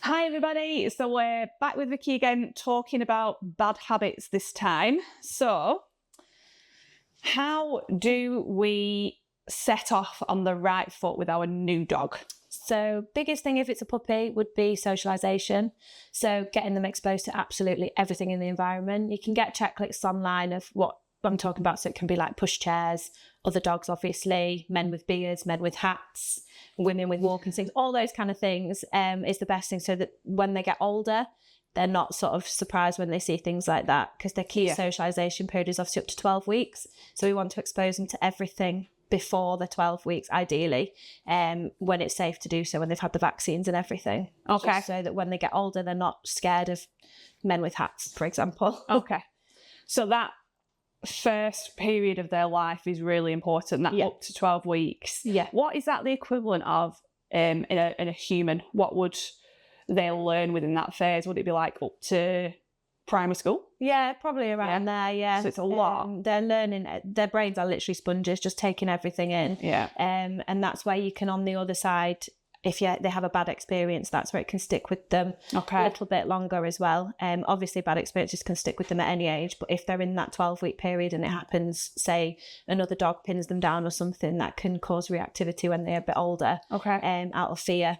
Hi everybody, so we're back with Vicky again talking about bad habits this time. So how do we set off on the right foot with our new dog? So biggest thing if it's a puppy would be socialisation. So getting them exposed to absolutely everything in the environment. You can get checklists online of what I'm talking about. So it can be like push chairs, other dogs obviously, men with beards, men with hats, women with walking sticks, all those kind of things is the best thing, so that when they get older, they're not sort of surprised when they see things like that, because their key socialisation period is obviously up to 12 weeks. So we want to expose them to everything before the 12 weeks, ideally, when it's safe to do so, when they've had the vaccines and everything. Okay. Just so that when they get older, they're not scared of men with hats, for example. Okay. So that first period of their life is really important, that up to 12 weeks. Yeah. What is that the equivalent of in a human? What would they learn within that phase? Would it be like up to primary school? Yeah, probably around there, yeah. So it's a lot. They're learning, their brains are literally sponges, just taking everything in. Yeah. And that's where you can, on the other side, if they have a bad experience, that's where it can stick with them a little bit longer as well. Obviously, bad experiences can stick with them at any age, but if they're in that 12-week period and it happens, say, another dog pins them down or something, that can cause reactivity when they're a bit older, out of fear.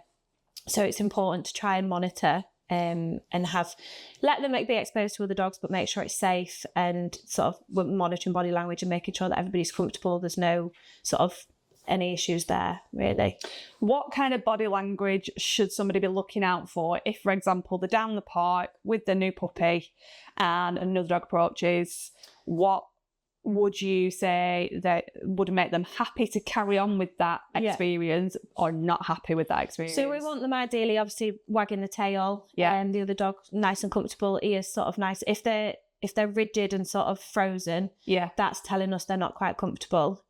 So it's important to try and monitor and let them be exposed to other dogs, but make sure it's safe, and sort of monitoring body language and making sure that everybody's comfortable. There's no sort of any issues there, really. What kind of body language should somebody be looking out for if, for example, they're down the park with their new puppy and another dog approaches? What would you say that would make them happy to carry on with that experience or not happy with that experience? So we want them ideally, obviously, wagging the tail, and the other dog nice and comfortable, ears sort of nice. If they're rigid and sort of frozen, that's telling us they're not quite comfortable.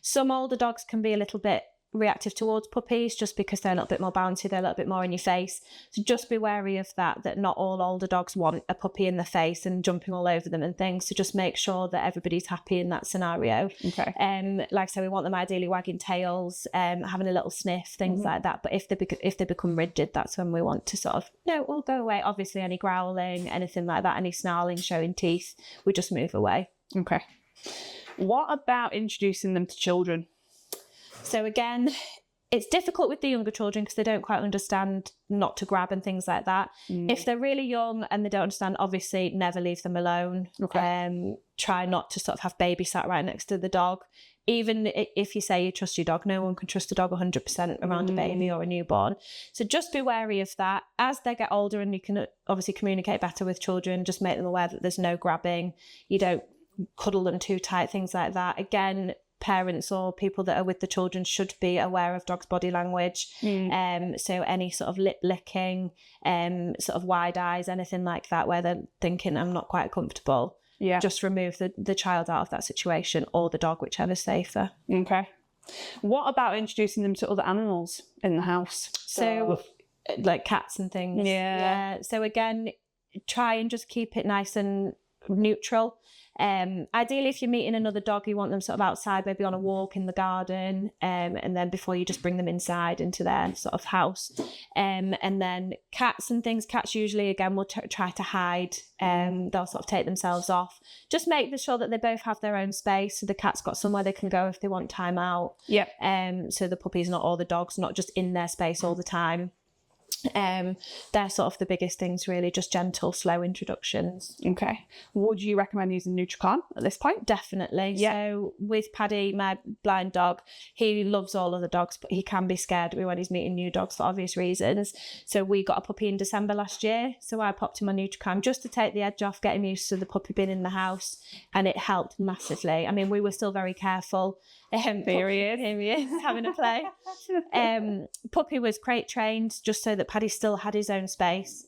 Some older dogs can be a little bit reactive towards puppies, just because they're a little bit more bouncy, they're a little bit more in your face. So just be wary of that not all older dogs want a puppy in the face and jumping all over them and things. So just make sure that everybody's happy in that scenario. Like I say, we want them ideally wagging tails, having a little sniff, things like that. But if they become rigid, that's when we want to sort of, no, we'll go away. Obviously, any growling, anything like that, any snarling, showing teeth, we just move away. Okay. What about introducing them to children? So again, it's difficult with the younger children because they don't quite understand not to grab and things like that. If they're really young and they don't understand, obviously never leave them alone. Try not to sort of have baby sat right next to the dog. Even if you say you trust your dog, no one can trust a dog 100% around a baby or a newborn. So just be wary of that. As they get older and you can obviously communicate better with children, just make them aware that there's no grabbing. You don't cuddle them too tight, things like that. Again, parents or people that are with the children should be aware of dogs' body language. So any sort of lip licking, sort of wide eyes, anything like that where they're thinking, I'm not quite comfortable. Just remove the child out of that situation, or the dog, whichever's safer. Okay. What about introducing them to other animals in the house? So like cats and things. So again, try and just keep it nice and neutral. Ideally, if you're meeting another dog, you want them sort of outside, maybe on a walk in the garden, and then before you just bring them inside into their sort of house. And then cats and things, cats usually, again, will try to hide. They'll sort of take themselves off. Just make sure that they both have their own space, so the cat's got somewhere they can go if they want time out. So the puppy's not, or the dog's not just in their space all the time. They're sort of the biggest things, really, just gentle, slow introductions. Okay. Would you recommend using Nutravet at this point? Definitely. So with Paddy, my blind dog, he loves all other dogs, but he can be scared when he's meeting new dogs for obvious reasons. So we got a puppy in December last year, so I popped him on Nutravet just to take the edge off, get him used to the puppy being in the house, and it helped massively. I mean, we were still very careful. Here he is having a play. Puppy was crate trained just so that Paddy still had his own space.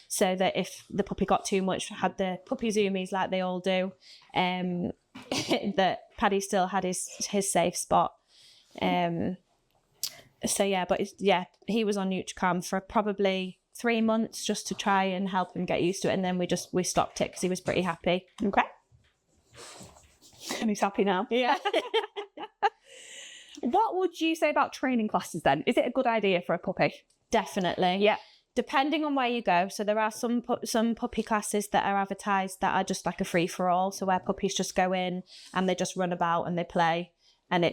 So that if the puppy got too much, had the puppy zoomies like they all do, that Paddy still had his safe spot. But he was on Nutravet for probably 3 months just to try and help him get used to it, and then we stopped it because he was pretty happy. Okay. And he's happy now. What would you say about training classes then? Is it a good idea for a puppy? Definitely. depending on where you go. So there are some puppy classes that are advertised that are just like a free-for-all, so where puppies just go in and they just run about and they play, and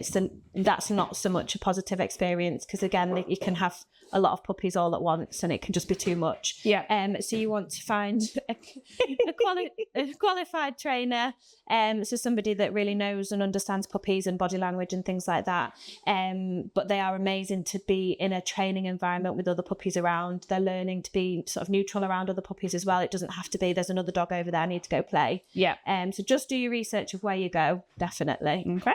that's not so much a positive experience, because again, you can have a lot of puppies all at once and it can just be too much. Yeah. So you want to find a qualified trainer, so somebody that really knows and understands puppies and body language and things like that. But they are amazing to be in a training environment with other puppies around. They're learning to be sort of neutral around other puppies as well. It doesn't have to be, there's another dog over there, I need to go play. Yeah. So just do your research of where you go, definitely. Okay.